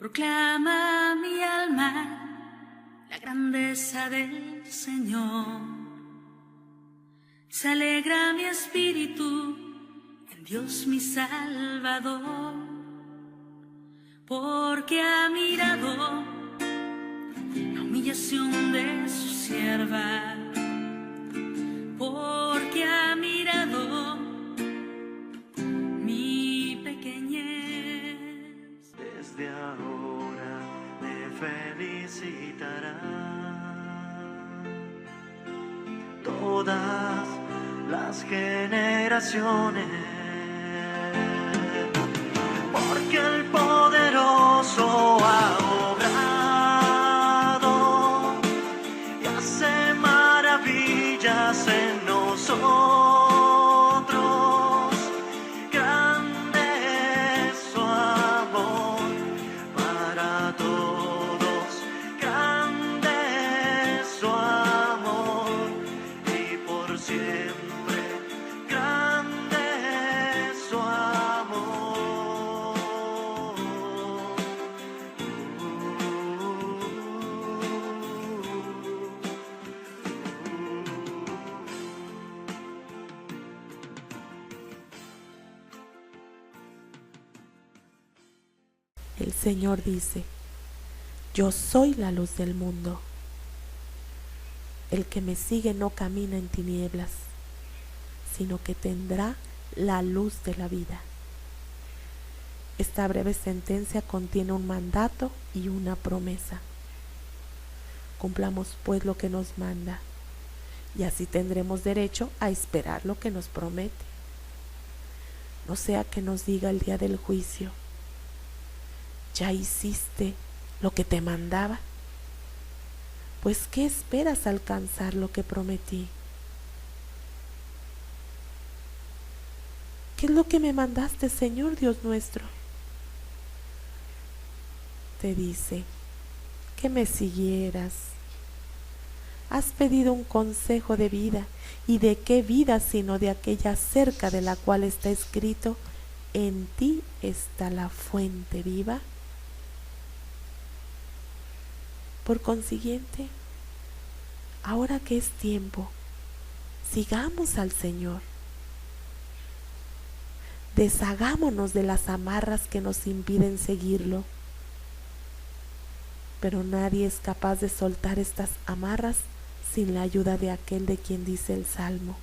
Proclama mi alma la grandeza del Señor. Se alegra mi espíritu en Dios mi Salvador, porque ha mirado la humillación de su sierva, porque ha mirado mi pequeñez. Desde ahora me felicitarán todas las generaciones, porque el poderoso ha obrado y hace maravillas en nosotros. Grande es su amor para todos, grande es su amor y por siempre, grande es su amor. El Señor dice: yo soy la luz del mundo. El que me sigue no camina en tinieblas, sino que tendrá la luz de la vida. Esta breve sentencia contiene un mandato y una promesa. Cumplamos pues lo que nos manda, y así tendremos derecho a esperar lo que nos promete. No sea que nos diga el día del juicio: ¿ya hiciste lo que te mandaba? Pues ¿qué esperas alcanzar lo que prometí? ¿Qué es lo que me mandaste, Señor Dios nuestro? Te dice que me siguieras. Has pedido un consejo de vida, ¿y de qué vida sino de aquella cerca de la cual está escrito: en ti está la fuente viva? Por consiguiente, ahora que es tiempo, sigamos al Señor. Deshagámonos de las amarras que nos impiden seguirlo. Pero nadie es capaz de soltar estas amarras sin la ayuda de aquel de quien dice el Salmo: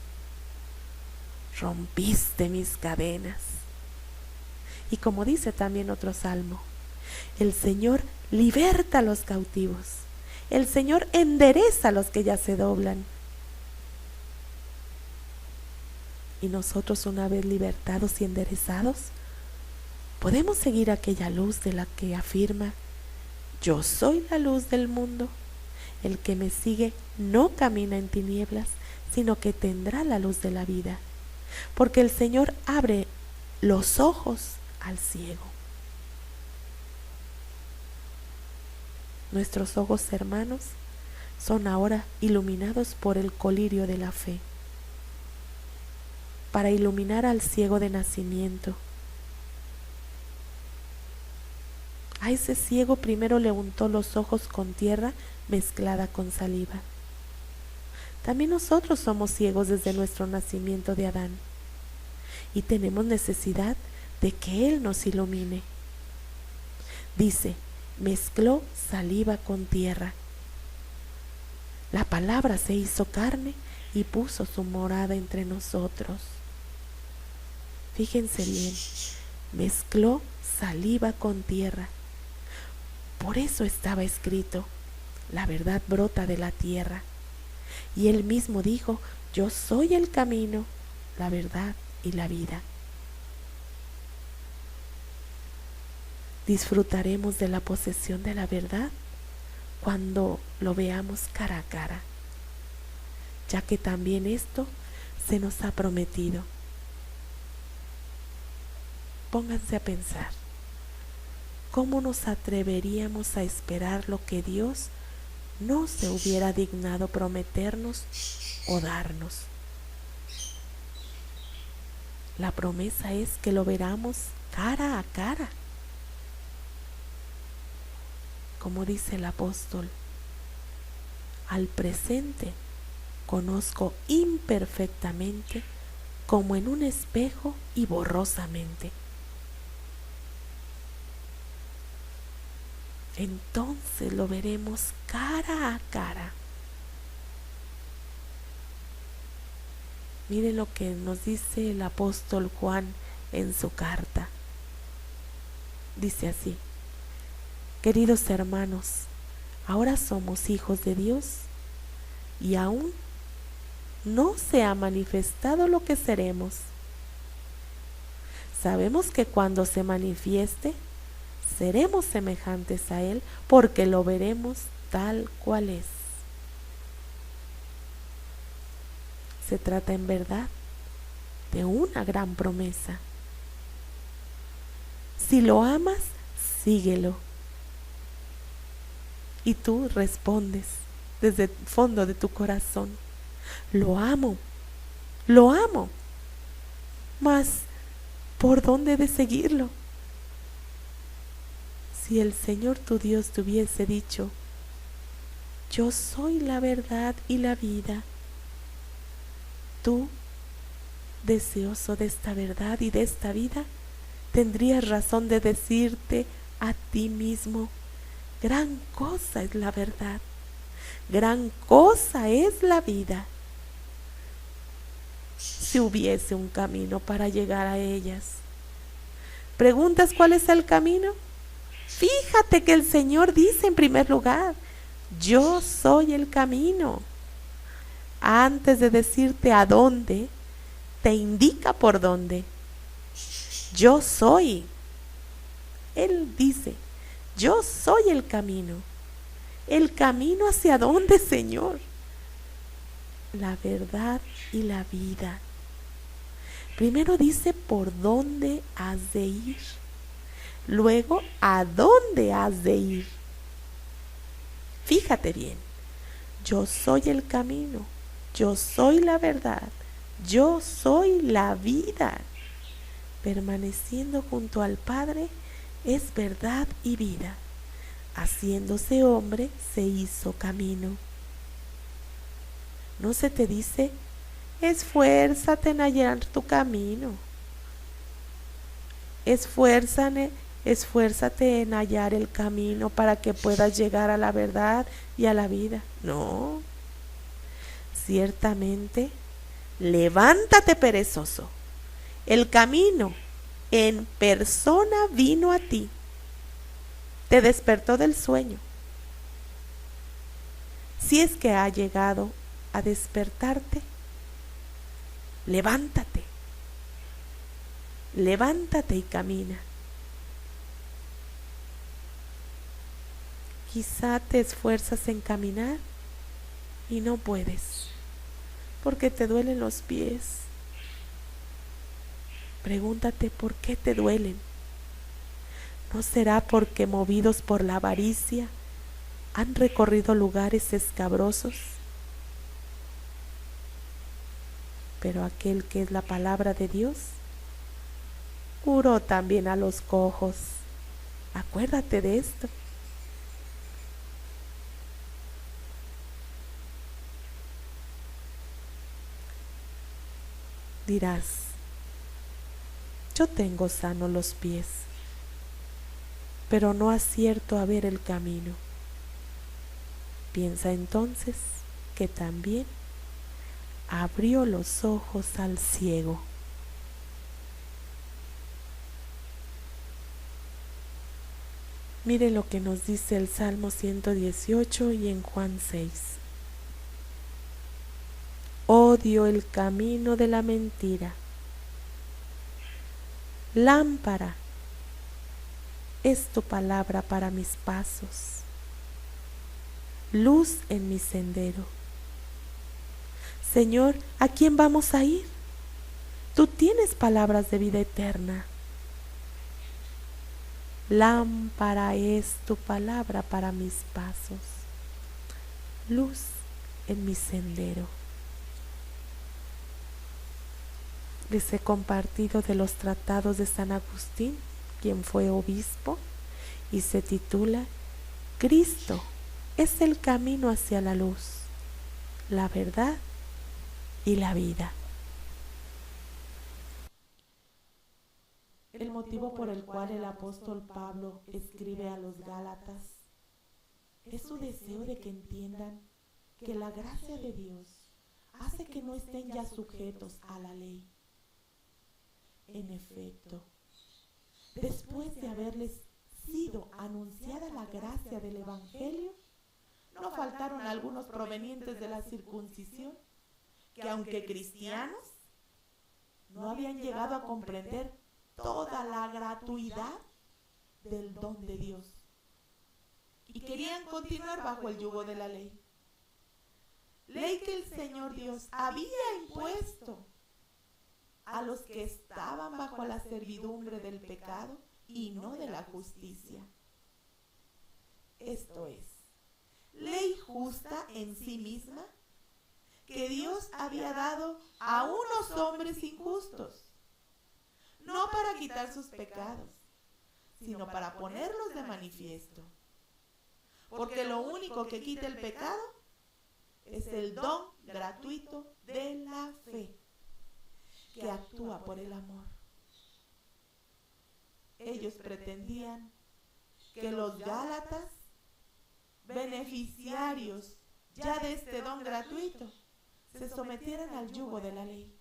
rompiste mis cadenas. Y como dice también otro salmo: el Señor liberta a los cautivos, el Señor endereza a los que ya se doblan. Y nosotros, una vez libertados y enderezados, podemos seguir aquella luz de la que afirma: yo soy la luz del mundo. El que me sigue no camina en tinieblas, sino que tendrá la luz de la vida, porque el Señor abre los ojos al ciego. Nuestros ojos, hermanos, son ahora iluminados por el colirio de la fe, para iluminar al ciego de nacimiento. A ese ciego primero le untó los ojos con tierra mezclada con saliva. También nosotros somos ciegos desde nuestro nacimiento de Adán, y tenemos necesidad de que Él nos ilumine. Dice: mezcló saliva con tierra. La palabra se hizo carne y puso su morada entre nosotros. Fíjense bien, mezcló saliva con tierra. Por eso estaba escrito: la verdad brota de la tierra. Y Él mismo dijo: yo soy el camino, la verdad y la vida. Disfrutaremos de la posesión de la verdad cuando lo veamos cara a cara, ya que también esto se nos ha prometido. Pónganse a pensar: ¿cómo nos atreveríamos a esperar lo que Dios no se hubiera dignado prometernos o darnos? La promesa es que lo veramos cara a cara. como dice el apóstol, al presente conozco imperfectamente como en un espejo y borrosamente. Entonces lo veremos cara a cara. Mire lo que nos dice el apóstol Juan en su carta. Dice así: queridos hermanos, ahora somos hijos de Dios y aún no se ha manifestado lo que seremos. Sabemos que cuando se manifieste, seremos semejantes a Él porque lo veremos tal cual es. Se trata en verdad de una gran promesa. Si lo amas, síguelo. Y tú respondes desde el fondo de tu corazón: lo amo, mas ¿por dónde he de seguirlo? Si el Señor tu Dios te hubiese dicho: yo soy la verdad y la vida, tú, deseoso de esta verdad y de esta vida, tendrías razón de decirte a ti mismo: gran cosa es la verdad, gran cosa es la vida. Si hubiese un camino para llegar a ellas. ¿Preguntas cuál es el camino? Fíjate que el Señor dice en primer lugar: yo soy el camino. Antes de decirte a dónde, te indica por dónde. Yo soy. Él dice: yo soy el camino. ¿El camino hacia dónde, Señor? La verdad y la vida. Primero dice por dónde has de ir. Luego, ¿a dónde has de ir? Fíjate bien. Yo soy el camino. Yo soy la verdad. Yo soy la vida. Permaneciendo junto al Padre es verdad y vida. Haciéndose hombre se hizo camino. No se te dice: esfuérzate en hallar tu camino. Esfuérzate en hallar el camino para que puedas llegar a la verdad y a la vida. No. Ciertamente, levántate, perezoso. El camino en persona vino a ti. Te despertó del sueño. Si es que ha llegado a despertarte, levántate. Levántate y camina. Quizá te esfuerzas en caminar y no puedes, porque te duelen los pies. Pregúntate por qué te duelen. ¿No será porque, movidos por la avaricia, han recorrido lugares escabrosos? Pero aquel que es la palabra de Dios curó también a los cojos. Acuérdate de esto. Dirás: yo tengo sanos los pies, pero no acierto a ver el camino. Piensa entonces que también abrió los ojos al ciego. Mire lo que nos dice el Salmo 118 y en Juan 6. Odio el camino de la mentira. Lámpara es tu palabra para mis pasos, luz en mi sendero. Señor, ¿a quién vamos a ir? Tú tienes palabras de vida eterna. Lámpara es tu palabra para mis pasos, luz en mi sendero. Les he compartido de los tratados de San Agustín, quien fue obispo, y se titula Cristo es el camino hacia la luz, la verdad y la vida. El motivo por el cual el apóstol Pablo escribe a los Gálatas es su deseo de que entiendan que la gracia de Dios hace que no estén ya sujetos a la ley. En efecto, después de haberles sido anunciada la gracia del Evangelio, no faltaron algunos provenientes de la circuncisión que, aunque cristianos, no habían llegado a comprender toda la gratuidad del don de Dios y querían continuar bajo el yugo de la ley. Ley que el Señor Dios había impuesto a los que estaban bajo la servidumbre del pecado y no de la justicia. Esto es, ley justa en sí misma que Dios había dado a unos hombres injustos, no para quitar sus pecados, sino para ponerlos de manifiesto. Porque lo único que quita el pecado es el don gratuito de la fe, que actúa por el amor. Ellos pretendían que los Gálatas, beneficiarios ya de este don gratuito, se sometieran al yugo de la ley,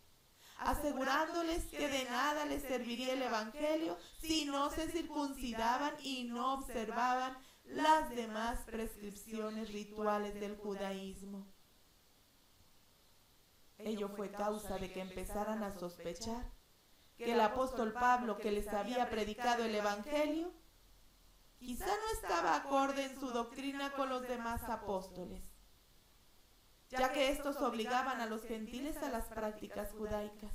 asegurándoles que de nada les serviría el Evangelio si no se circuncidaban y no observaban las demás prescripciones rituales del judaísmo. Ello fue causa de que empezaran a sospechar que el apóstol Pablo, que les había predicado el Evangelio, quizá no estaba acorde en su doctrina con los demás apóstoles, ya que estos obligaban a los gentiles a las prácticas judaicas.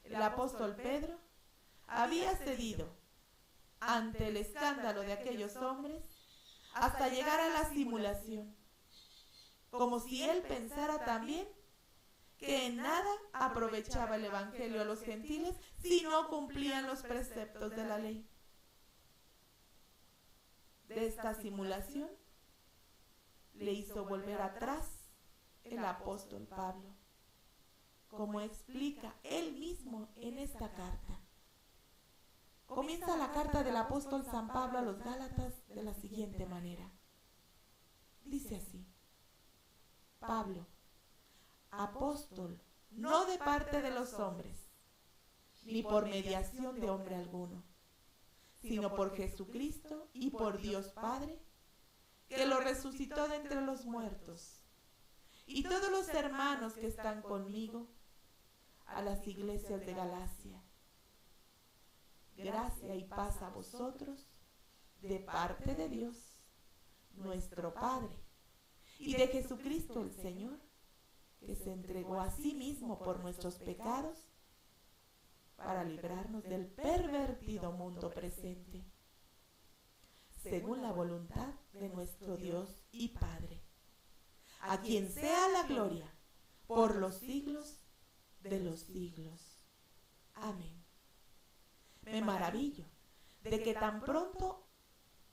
El apóstol Pedro había cedido ante el escándalo de aquellos hombres hasta llegar a la simulación, como si él pensara también que en nada aprovechaba el Evangelio a los gentiles si no cumplían los preceptos de la ley. De esta simulación le hizo volver atrás el apóstol Pablo, como explica él mismo en esta carta. Comienza la carta del apóstol San Pablo a los Gálatas de la siguiente manera. Dice así: Pablo, apóstol, no de parte de los hombres, ni por mediación de hombre alguno, sino por Jesucristo y por Dios Padre, que lo resucitó de entre los muertos, y todos los hermanos que están conmigo, a las iglesias de Galacia. Gracia y paz a vosotros, de parte de Dios, nuestro Padre, y de Jesucristo el Señor, que se entregó a sí mismo por nuestros pecados, para librarnos del pervertido mundo presente, según la voluntad de nuestro Dios y Padre, a quien sea la gloria por los siglos de los siglos. Amén. Me maravillo de que tan pronto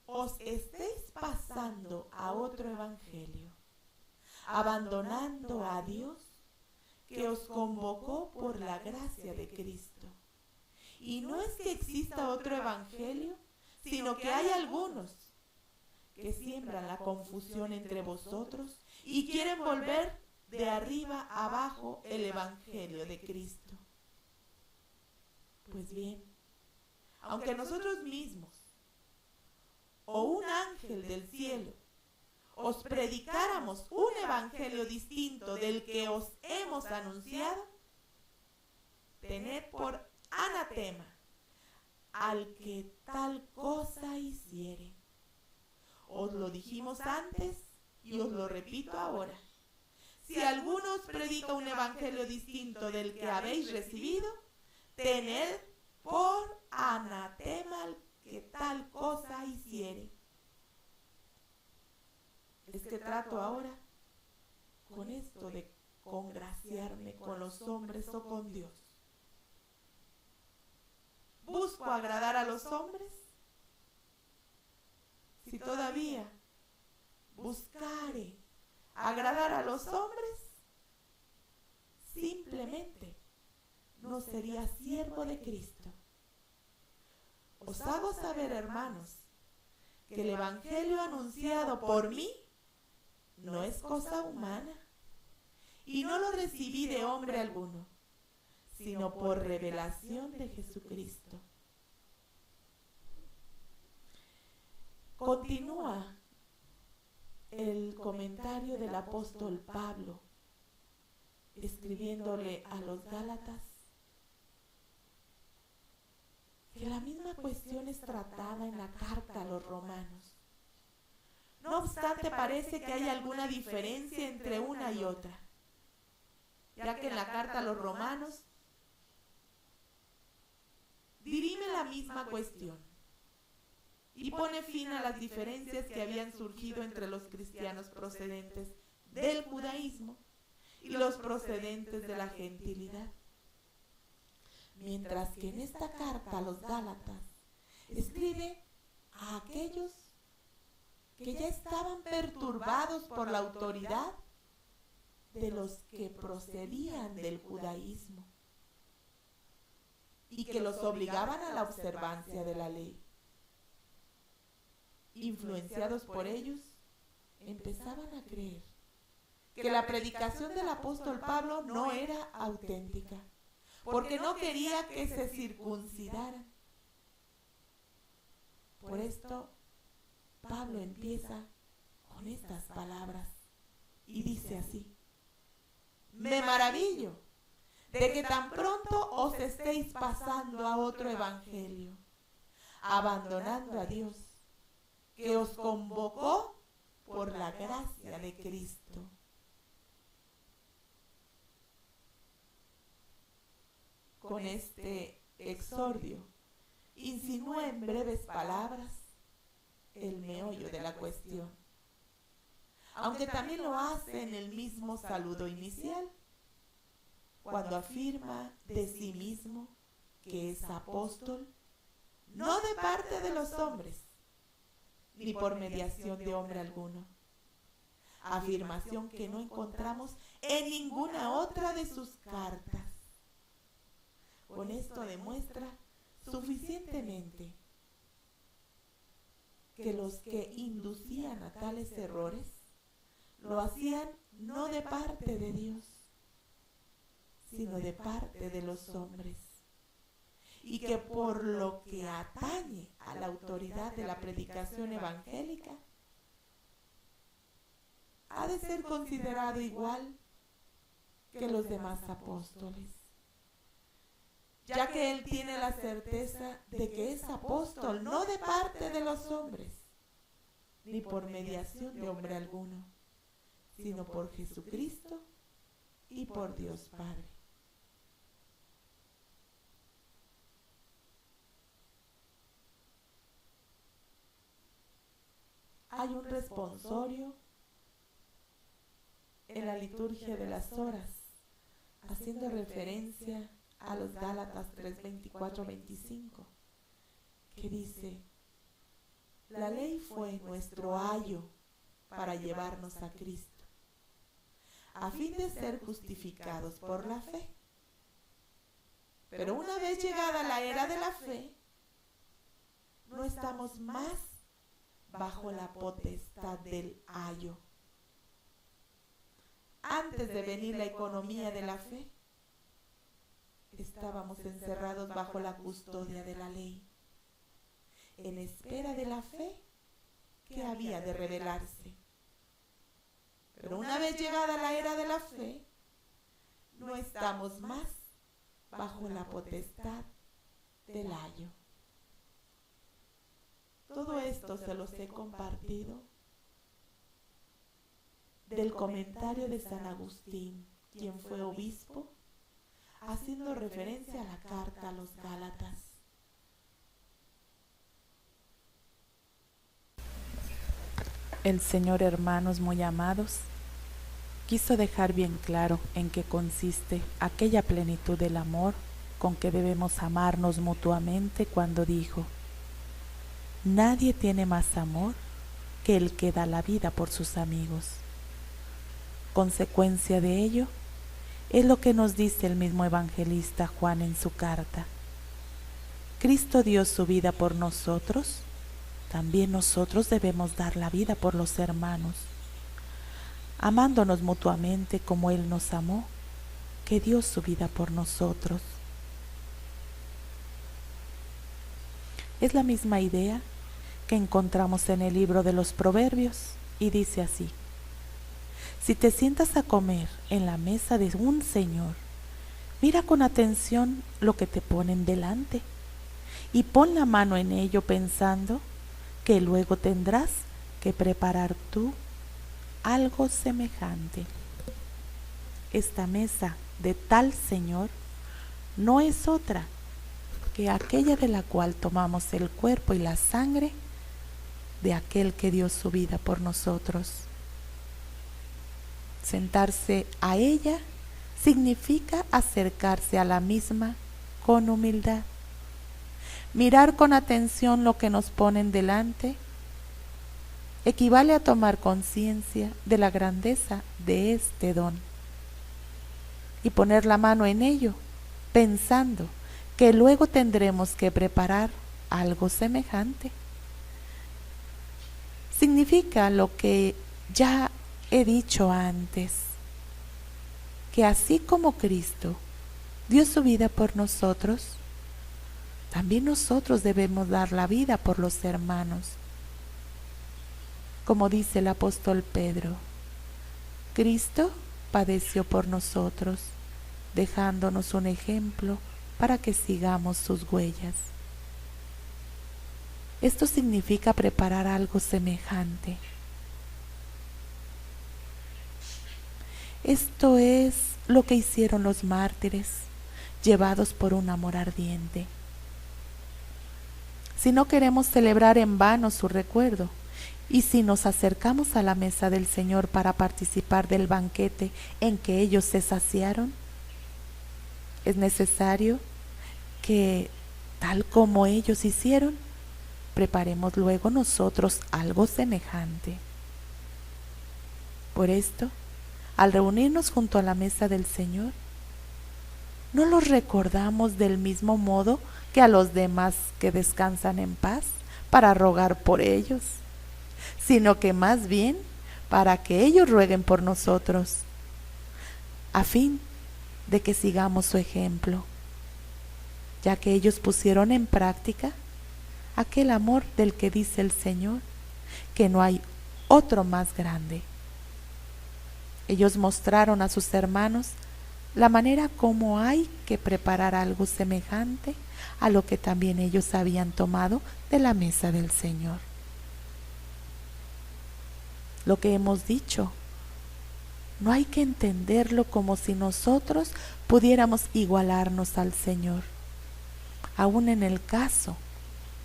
os estéis pasando a otro evangelio, abandonando a Dios que os convocó por la gracia de Cristo. Y no es que exista otro evangelio, sino que hay algunos que siembran la confusión entre vosotros y quieren volver de arriba abajo el evangelio de Cristo. Pues bien, aunque nosotros mismos o un ángel del cielo os predicáramos un evangelio distinto del que os hemos anunciado, tened por anatema al que tal cosa hiciere. Os lo dijimos antes y os lo repito ahora. Si alguno os predica un evangelio distinto del que habéis recibido, tened por anatema al que tal cosa hiciere. Es que trato ahora con esto de congraciarme con los hombres o con Dios. ¿Busco agradar a los hombres si todavía buscare agradar a los hombres, simplemente no sería siervo de Cristo. Os hago saber, hermanos, que el evangelio anunciado por mí no es cosa humana, y no lo recibí de hombre alguno, sino por revelación de Jesucristo. Continúa el comentario del apóstol Pablo, escribiéndole a los Gálatas, que la misma cuestión es tratada en la carta a los romanos. No obstante, parece que hay alguna diferencia entre una y otra, ya que en la carta a los romanos dirime la misma cuestión y pone fin a las diferencias que habían surgido entre los cristianos procedentes del judaísmo y los procedentes de la gentilidad. Mientras que en esta carta a los Gálatas escribe a aquellos que ya estaban perturbados por la autoridad de los que procedían del judaísmo y que los obligaban a la observancia de la ley. Influenciados por ellos, empezaban a creer que la predicación del apóstol Pablo no era auténtica, porque no quería que se circuncidaran. Por esto, Pablo empieza con estas palabras y dice así: me maravillo de que tan pronto os estéis pasando a otro evangelio, abandonando a Dios, que os convocó por la gracia de Cristo. Con este exordio insinúa en breves palabras el meollo de la cuestión, aunque también lo hace en el mismo saludo inicial, cuando afirma de sí mismo que es apóstol, no de parte de los hombres, ni por mediación de hombre alguno. Afirmación que no encontramos en ninguna otra de sus cartas. Con esto demuestra suficientemente que los que inducían a tales errores lo hacían no de parte de Dios, sino de parte de los hombres, y que por lo que atañe a la autoridad de la predicación evangélica, ha de ser considerado igual que los demás apóstoles, ya que él tiene la certeza de que es apóstol no de parte de los hombres, ni por mediación de hombre alguno, sino por Jesucristo y por Dios Padre. Hay un responsorio en la liturgia de las horas, haciendo referencia a los Gálatas 3:24-25, que dice: la ley fue nuestro ayo para llevarnos a Cristo, a fin de ser justificados por la fe. Pero una vez llegada la era de la fe, no estamos más bajo la potestad del ayo. Antes de venir la economía de la fe, estábamos encerrados bajo la custodia de la ley, en espera de la fe que había de revelarse. Pero una vez llegada la era de la fe, no estamos más bajo la potestad del ayo. Todo esto se los he compartido del comentario de San Agustín, quien fue obispo, haciendo referencia a la carta a los Gálatas. El Señor, hermanos muy amados, quiso dejar bien claro en qué consiste aquella plenitud del amor con que debemos amarnos mutuamente cuando dijo: nadie tiene más amor que el que da la vida por sus amigos. Consecuencia de ello es lo que nos dice el mismo evangelista Juan en su carta. Cristo dio su vida por nosotros, también nosotros debemos dar la vida por los hermanos, amándonos mutuamente como Él nos amó, que dio su vida por nosotros. Es la misma idea que encontramos en el libro de los Proverbios y dice así: si te sientas a comer en la mesa de un señor, mira con atención lo que te ponen delante y pon la mano en ello pensando que luego tendrás que preparar tú algo semejante. Esta mesa de tal señor no es otra que aquella de la cual tomamos el cuerpo y la sangre de aquel que dio su vida por nosotros. Sentarse a ella significa acercarse a la misma con humildad. Mirar con atención lo que nos ponen delante equivale a tomar conciencia de la grandeza de este don y poner la mano en ello, pensando que luego tendremos que preparar algo semejante. Significa lo que ya he dicho antes, que así como Cristo dio su vida por nosotros, también nosotros debemos dar la vida por los hermanos. Como dice el apóstol Pedro, Cristo padeció por nosotros, dejándonos un ejemplo para que sigamos sus huellas. Esto significa preparar algo semejante. Esto es lo que hicieron los mártires, llevados por un amor ardiente. Si no queremos celebrar en vano su recuerdo, y si nos acercamos a la mesa del Señor para participar del banquete en que ellos se saciaron, es necesario que, tal como ellos hicieron, preparemos luego nosotros algo semejante. Por esto, al reunirnos junto a la mesa del Señor, no los recordamos del mismo modo que a los demás que descansan en paz para rogar por ellos, sino que más bien para que ellos rueguen por nosotros, a fin de que sigamos su ejemplo, ya que ellos pusieron en práctica aquel amor del que dice el Señor, que no hay otro más grande. Ellos mostraron a sus hermanos la manera como hay que preparar algo semejante a lo que también ellos habían tomado de la mesa del Señor. Lo que hemos dicho, no hay que entenderlo como si nosotros pudiéramos igualarnos al Señor, aun en el caso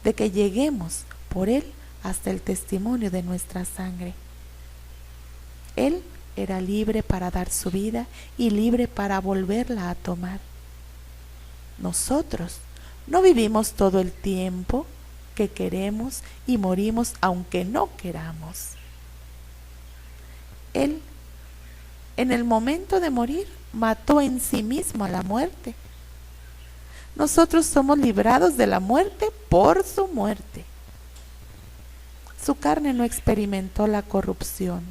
de que lleguemos por Él hasta el testimonio de nuestra sangre. Él era libre para dar su vida y libre para volverla a tomar. Nosotros no vivimos todo el tiempo que queremos y morimos aunque no queramos. Él, en el momento de morir, mató en sí mismo a la muerte. Nosotros somos librados de la muerte por su muerte. Su carne no experimentó la corrupción.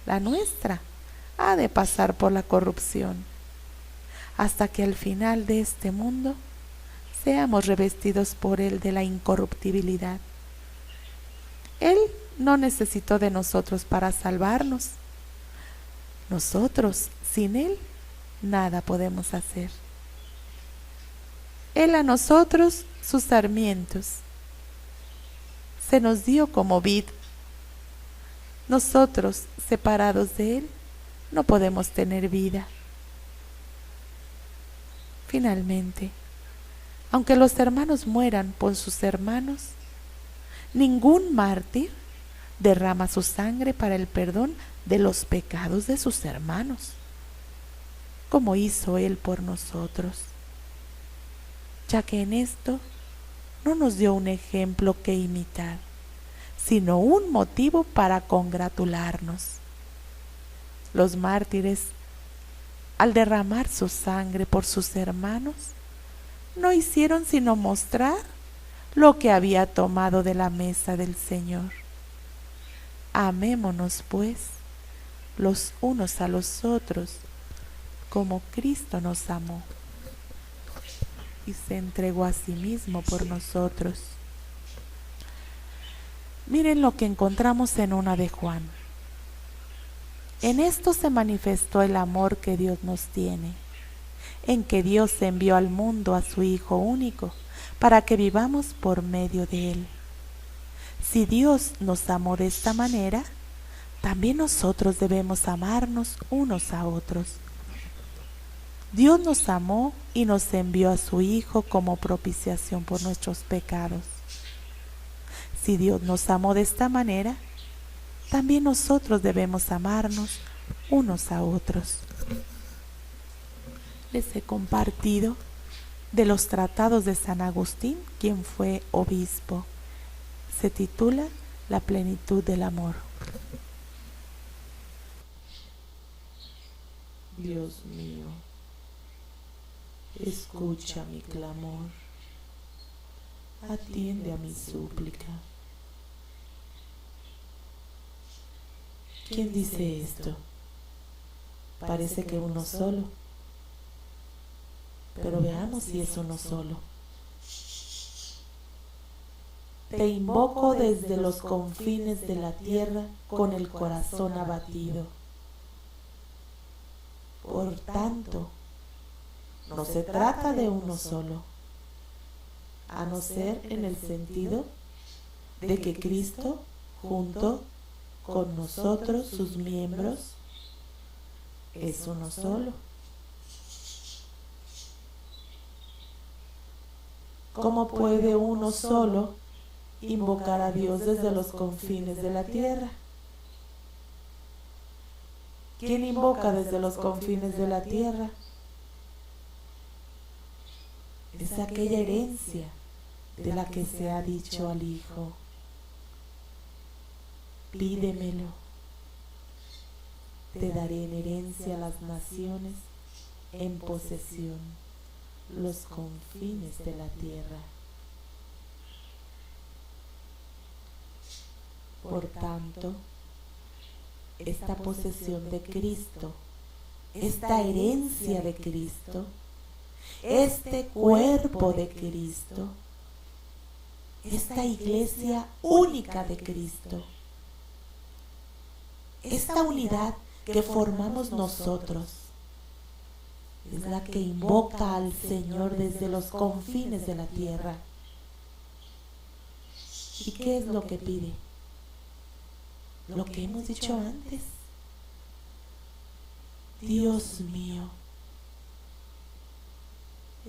La nuestra ha de pasar por la corrupción, hasta que al final de este mundo seamos revestidos por Él de la incorruptibilidad. Él no necesitó de nosotros para salvarnos. Nosotros, sin Él, nada podemos hacer. Él a nosotros, sus sarmientos, se nos dio como vid. Nosotros, separados de Él, no podemos tener vida. Finalmente, aunque los hermanos mueran por sus hermanos, ningún mártir derrama su sangre para el perdón de los pecados de sus hermanos, como hizo Él por nosotros, ya que en esto no nos dio un ejemplo que imitar, sino un motivo para congratularnos. Los mártires, al derramar su sangre por sus hermanos, no hicieron sino mostrar lo que había tomado de la mesa del Señor. Amémonos, pues, los unos a los otros, como Cristo nos amó y se entregó a sí mismo por nosotros. Miren lo que encontramos en 1 de Juan. En esto se manifestó el amor que Dios nos tiene, en que Dios envió al mundo a su Hijo único, para que vivamos por medio de Él. Si Dios nos amó de esta manera, también nosotros debemos amarnos unos a otros. Dios nos amó y nos envió a su Hijo como propiciación por nuestros pecados. Si Dios nos amó de esta manera, también nosotros debemos amarnos unos a otros. Les he compartido de los tratados de San Agustín, quien fue obispo. Se titula La plenitud del amor. Dios mío, escucha mi clamor, atiende a mi súplica. ¿Quién dice esto? Parece que uno solo, pero veamos si es uno solo. Te invoco desde los confines de la tierra con el corazón abatido. Por tanto, no se trata de uno solo, a no ser en el sentido de que Cristo, junto con nosotros, sus miembros, es uno solo. ¿Cómo puede uno solo invocar a Dios desde los confines de la tierra? ¿Quién invoca desde los confines de la tierra? Es aquella herencia de la que se ha dicho al Hijo: pídemelo, te daré en herencia las naciones, en posesión los confines de la tierra. Por tanto, esta posesión de Cristo, esta herencia de Cristo, este cuerpo de Cristo, esta iglesia única de Cristo, esta unidad que formamos nosotros, es la que invoca al Señor desde los confines de la tierra. ¿Y qué es lo que pide? Lo que hemos dicho antes. Dios mío,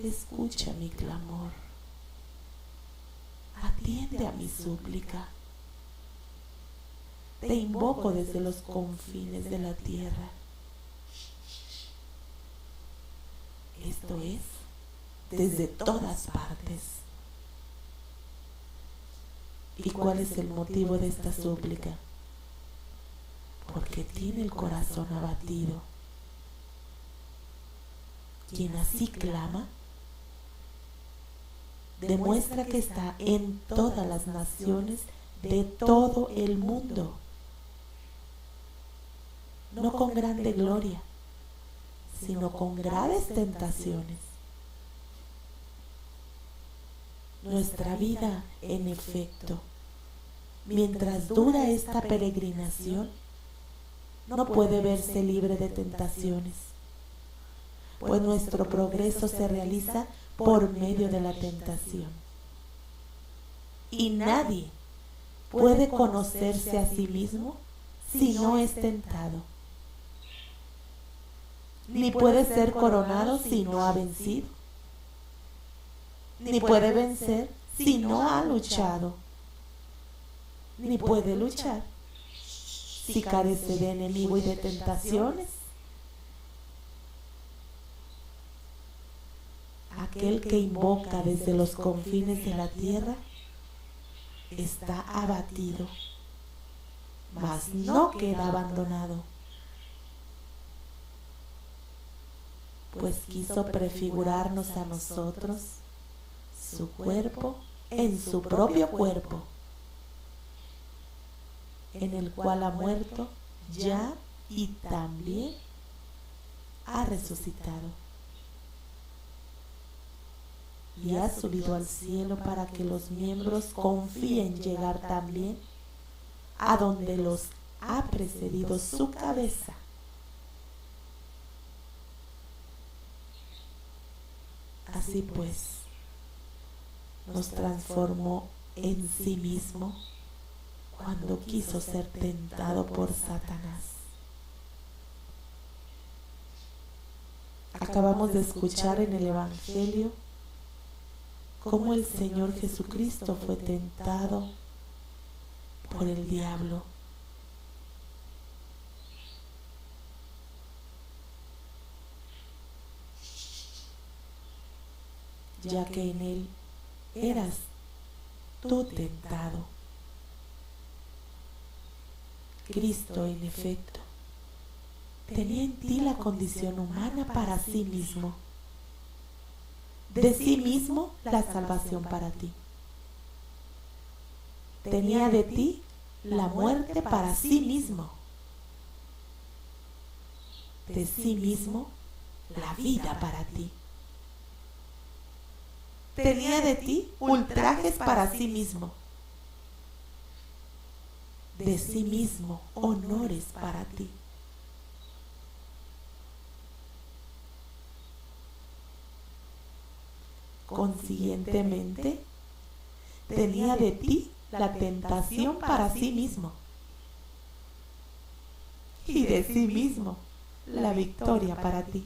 escucha mi clamor, atiende a mi súplica. Te invoco desde los confines de la tierra. Esto es, desde todas partes. ¿Y cuál es el motivo de esta súplica? Porque tiene el corazón abatido. Quien así clama, demuestra que está en todas las naciones de todo el mundo, no con grande gloria, sino con graves tentaciones. Nuestra vida, en efecto, mientras dura esta peregrinación, no puede verse libre de tentaciones, pues nuestro progreso se realiza por medio de la tentación. Y nadie puede conocerse a sí mismo si no es tentado, ni puede ser coronado si no ha vencido, ni puede vencer si no ha luchado, ni puede luchar si carece de enemigo y de tentaciones. Aquel que invoca desde los confines de la tierra está abatido, mas no queda abandonado, pues quiso prefigurarnos a nosotros su cuerpo en su propio cuerpo, en el cual ha muerto ya y también ha resucitado y ha subido al cielo para que los miembros confíen llegar también a donde los ha precedido su cabeza. Así pues, nos transformó en sí mismo cuando quiso ser tentado por Satanás. Acabamos de escuchar en el Evangelio cómo el Señor Jesucristo fue tentado por el diablo. Ya que en Él eras tú tentado. Cristo, en efecto, tenía en ti la condición humana para sí mismo. De sí mismo la salvación para ti. Tenía de ti la muerte para sí mismo. De sí mismo la vida para ti. Tenía de ti ultrajes para sí mismo. De sí mismo honores para ti. Consiguientemente, tenía de ti la tentación para sí mismo y de sí mismo la victoria para ti.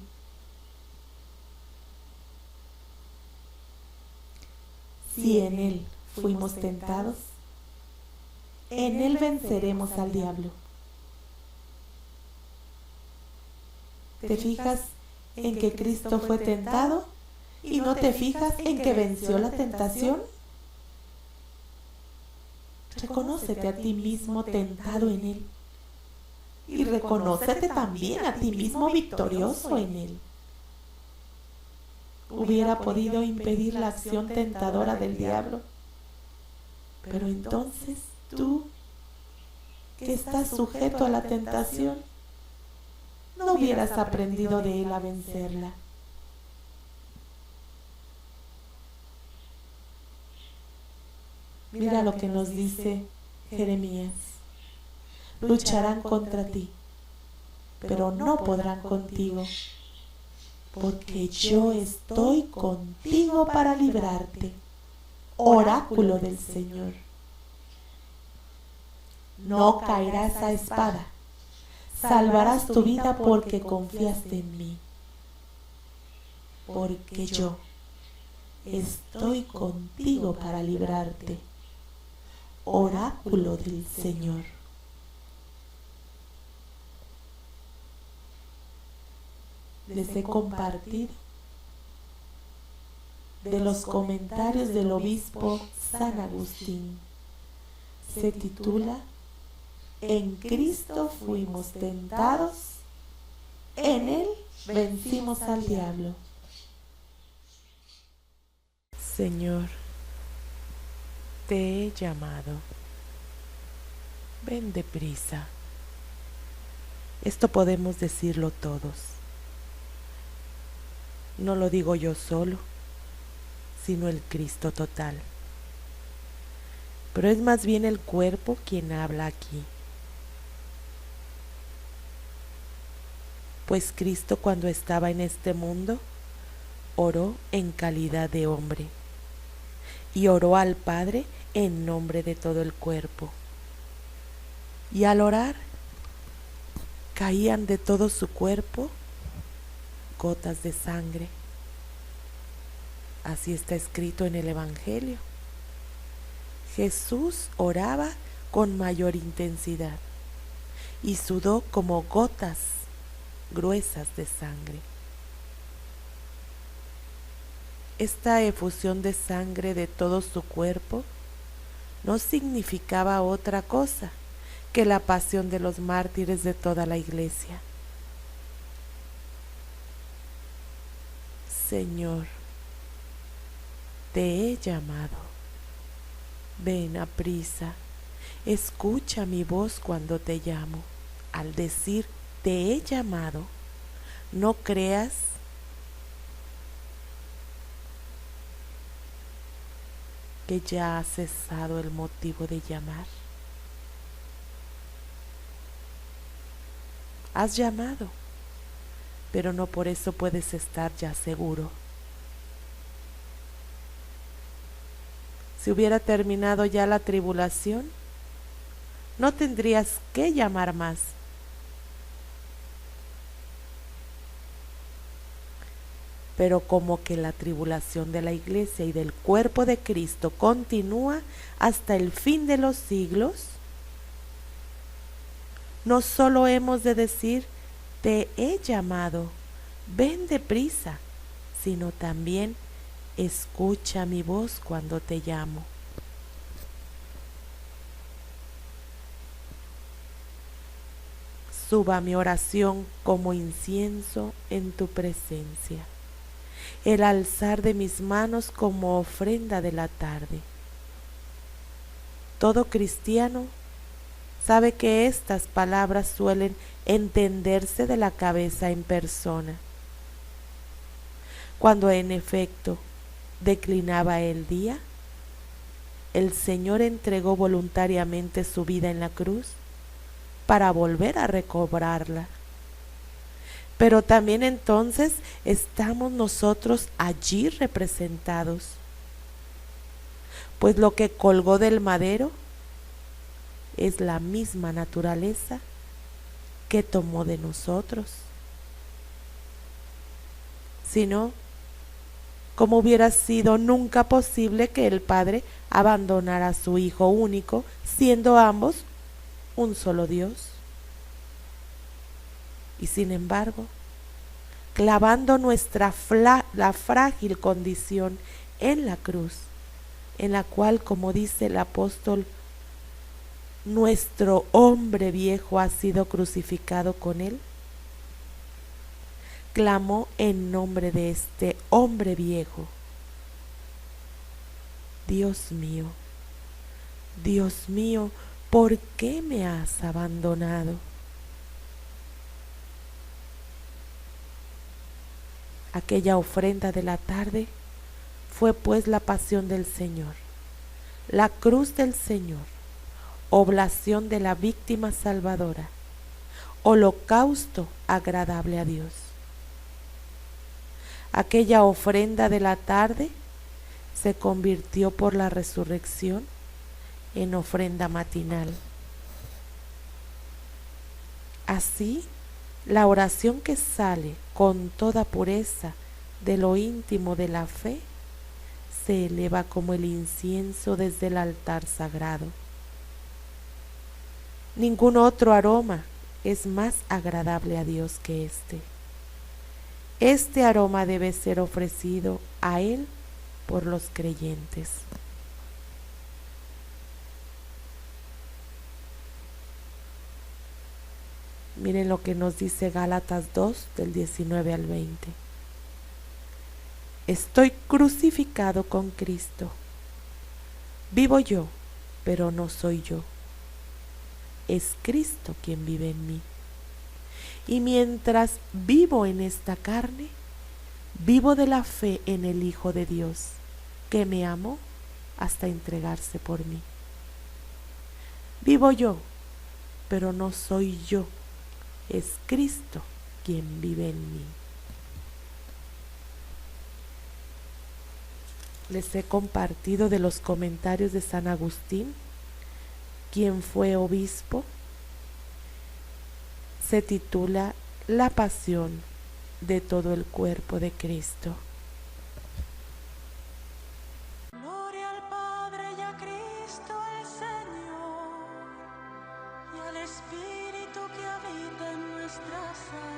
Si en Él fuimos tentados, en Él venceremos al diablo. ¿Te fijas en que Cristo fue tentado y no te fijas en que venció la tentación? Reconócete a ti mismo tentado en Él y reconócete también a ti mismo victorioso en Él. Hubiera podido impedir la acción tentadora del diablo, pero entonces tú, que estás sujeto a la tentación, no hubieras aprendido de él a vencerla. Mira lo que nos dice Jeremías: lucharán contra ti, pero no podrán contigo, porque yo estoy contigo para librarte, oráculo del Señor. No caerás a espada, salvarás tu vida porque confiaste en mí, porque yo estoy contigo para librarte, oráculo del Señor. Les he compartido de los comentarios del obispo San Agustín. Se titula En Cristo fuimos tentados, en Él vencimos al diablo. Señor, te he llamado. Ven deprisa. Esto podemos decirlo todos. No lo digo yo solo, sino el Cristo total. Pero es más bien el cuerpo quien habla aquí. Pues Cristo, cuando estaba en este mundo, oró en calidad de hombre y oró al Padre en nombre de todo el cuerpo. Y al orar, caían de todo su cuerpo gotas de sangre. Así está escrito en el Evangelio. Jesús oraba con mayor intensidad y sudó como gotas gruesas de sangre. Esta efusión de sangre de todo su cuerpo no significaba otra cosa que la pasión de los mártires de toda la iglesia. Señor, te he llamado, ven aprisa, escucha mi voz cuando te llamo. Al decir te he llamado, no creas que ya ha cesado el motivo de llamar. Has llamado, pero no por eso puedes estar ya seguro. Si hubiera terminado ya la tribulación, no tendrías que llamar más. Pero como que la tribulación de la iglesia y del cuerpo de Cristo continúa hasta el fin de los siglos, no solo hemos de decir, te he llamado, ven deprisa, sino también, escucha mi voz cuando te llamo. Suba mi oración como incienso en tu presencia, el alzar de mis manos como ofrenda de la tarde. Todo cristiano sabe que estas palabras suelen entenderse de la cabeza en persona. Cuando en efecto declinaba el día, el Señor entregó voluntariamente su vida en la cruz para volver a recobrarla. Pero también entonces estamos nosotros allí representados, pues lo que colgó del madero es la misma naturaleza que tomó de nosotros. Si no, ¿cómo hubiera sido nunca posible que el Padre abandonara a su Hijo único, siendo ambos un solo Dios? Y sin embargo, clavando la frágil condición en la cruz, en la cual, como dice el apóstol, nuestro hombre viejo ha sido crucificado con él, clamó en nombre de este hombre viejo: Dios mío, ¿por qué me has abandonado? Aquella ofrenda de la tarde fue pues la pasión del Señor, la cruz del Señor, oblación de la víctima salvadora, holocausto agradable a Dios. Aquella ofrenda de la tarde se convirtió por la resurrección en ofrenda matinal. Así, la oración que sale con toda pureza de lo íntimo de la fe se eleva como el incienso desde el altar sagrado. Ningún otro aroma es más agradable a Dios que este. Este aroma debe ser ofrecido a Él por los creyentes. Miren lo que nos dice Gálatas 2, del 19 al 20. Estoy crucificado con Cristo. Vivo yo, pero no soy yo. Es Cristo quien vive en mí. Y mientras vivo en esta carne, vivo de la fe en el Hijo de Dios, que me amó hasta entregarse por mí. Vivo yo, pero no soy yo. Es Cristo quien vive en mí. Les he compartido de los comentarios de San Agustín, quien fue obispo. Se titula La pasión de todo el cuerpo de Cristo. Gloria al Padre y a Cristo el Señor y al Espíritu que habita en nuestras almas.